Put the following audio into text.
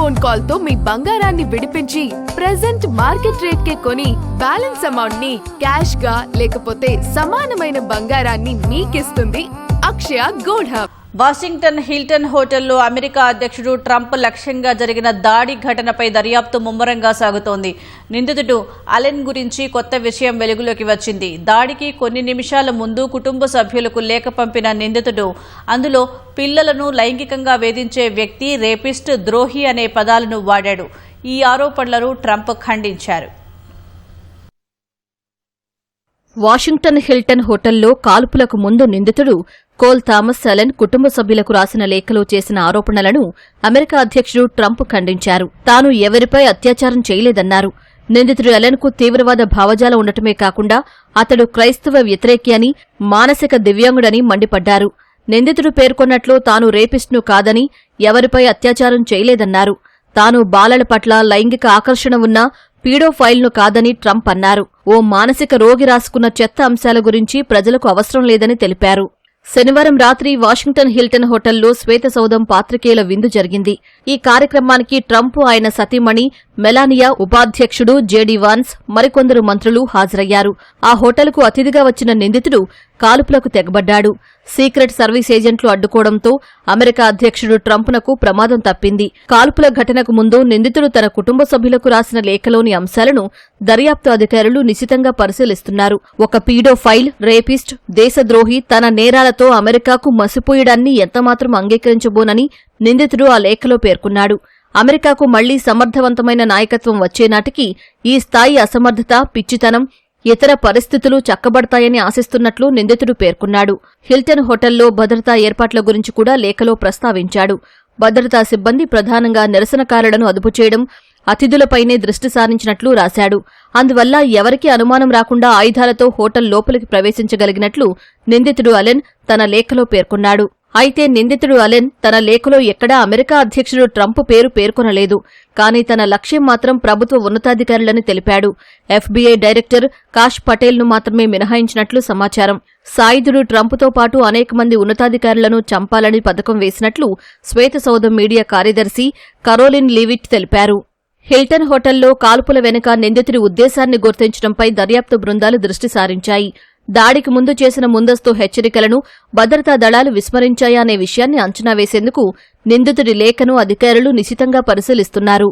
Phone call తో మీ బంగారాన్ని విడిపించి ప్రెజెంట్ మార్కెట్ రేట్ కే కొని బ్యాలెన్స్ అమౌంట్ ని క్యాష్ గా లేకపోతే సమానమైన బంగారాన్ని మీకిస్తుంది అక్షయ గోల్డ్ హబ్. వాషింగ్టన్ హిల్టన్ హోటల్లో అమెరికా అధ్యక్షుడు ట్రంప్ లక్ష్యంగా జరిగిన దాడి ఘటనపై దర్యాప్తు ముమ్మరంగా సాగుతోంది. నిందితుడు అలెన్ గురించి కొత్త విషయం వెలుగులోకి వచ్చింది. దాడికి కొన్ని నిమిషాల ముందు కుటుంబ సభ్యులకు లేఖ పంపిన నిందితుడు అందులో పిల్లలను లైంగికంగా వేధించే వ్యక్తి, రేపిస్ట్, ద్రోహి అనే పదాలను వాడాడు. ఈ ఆరోపణలను ట్రంప్ ఖండించారు. వాషింగ్టన్ హిల్టన్ హోటల్లో కాల్పులకు ముందు నిందితుడు కోల్ థామస్ అలెన్ కుటుంబ సభ్యులకు రాసిన లేఖలో చేసిన ఆరోపణలను అమెరికా అధ్యక్షుడు ట్రంప్ ఖండించారు. తాను ఎవరిపై అత్యాచారం చేయలేదన్నారు. నిందితుడు అలెన్కు తీవ్రవాద భావజాలం ఉండటమే కాకుండా అతడు క్రైస్తవ వ్యతిరేకి అని, మానసిక దివ్యాంగుడని మండిపడ్డారు. నిందితుడు పేర్కొన్నట్లు తాను రేపిస్ట్ను కాదని, ఎవరిపై అత్యాచారం చేయలేదన్నారు. తాను బాలల పట్ల లైంగిక ఆకర్షణ ఉన్న పీడోఫైల్ను కాదని ట్రంప్ అన్నారు. ఓ మానసిక రోగి రాసుకున్న చెత్త అంశాల గురించి ప్రజలకు అవసరం లేదని తెలిపారు. శనివారం రాత్రి వాషింగ్టన్ హిల్టన్ హోటల్లో శ్వేతసౌధం పాత్రికేయుల విందు జరిగింది. ఈ కార్యక్రమానికి ట్రంప్, ఆయన సతీమణి మెలానియా, ఉపాధ్యక్షుడు జేడీ వాన్స్, మరికొందరు మంత్రులు హాజరయ్యారు. ఆ హోటల్కు అతిథిగా వచ్చిన నిందితుడు కాల్పులకు తెగబడ్డాడు. సీక్రెట్ సర్వీస్ ఏజెంట్లు అడ్డుకోవడంతో అమెరికా అధ్యక్షుడు ట్రంప్నకు ప్రమాదం తప్పింది. కాల్పుల ఘటనకు ముందు నిందితుడు తన కుటుంబ సభ్యులకు రాసిన లేఖలోని అంశాలను దర్యాప్తు అధికారులు నిశితంగా పరిశీలిస్తున్నారు. ఒక పీడోఫైల్, రేపిస్ట్, దేశద్రోహి తన నేరాలతో అమెరికాకు మసిపోయడాన్ని ఎంతమాత్రం అంగీకరించబోనని నిందితుడు ఆ లేఖలో పేర్కొన్నాడు. అమెరికాకు మళ్లీ సమర్థవంతమైన నాయకత్వం వచ్చేనాటికి ఈ స్థాయి అసమర్థత, పిచ్చితనం, ఇతర పరిస్థితులు చక్కబడతాయని ఆశిస్తున్నట్లు నిందితుడు పేర్కొన్నాడు. హిల్టన్ హోటల్లో భద్రతా ఏర్పాట్ల గురించి కూడా లేఖలో ప్రస్తావించాడు. భద్రతా సిబ్బంది ప్రధానంగా నిరసనకారులను అదుపు చేయడం, అతిథులపైనే దృష్టి సారించినట్లు రాశాడు. అందువల్ల ఎవరికీ అనుమానం రాకుండా ఆయుధాలతో హోటల్ లోపలికి ప్రవేశించగలిగినట్లు నిందితుడు అలెన్ తన లేఖలో పేర్కొన్నాడు. అయితే నిందితుడు అలెన్ తన లేఖలో ఎక్కడా అమెరికా అధ్యక్షుడు ట్రంప్ పేరు పేర్కొనలేదు. కానీ తన లక్ష్యం మాత్రం ప్రభుత్వ ఉన్నతాధికారులని తెలిపాడు. ఎఫ్బీఐ డైరెక్టర్ కాష్ పటేల్ను మాత్రమే మినహాయించినట్లు సమాచారం. సాయుధుడు ట్రంప్తో పాటు అనేక మంది ఉన్నతాధికారులను చంపాలని పథకం వేసినట్లు శ్వేతసౌధం మీడియా కార్యదర్శి కరోలిన్ లీవిట్ తెలిపారు. హిల్టన్ హోటల్లో కాల్పుల వెనుక నిందితుడి ఉద్దేశాన్ని గుర్తించడంపై దర్యాప్తు బృందాలు దృష్టి సారించాయి. దాడికి ముందు చేసిన ముందస్తు హెచ్చరికలను భద్రతా దళాలు విస్మరించాయా అనే విషయాన్ని అంచనా వేసేందుకు నిందితుడి లేఖను అధికారులు నిశితంగా పరిశీలిస్తున్నారు.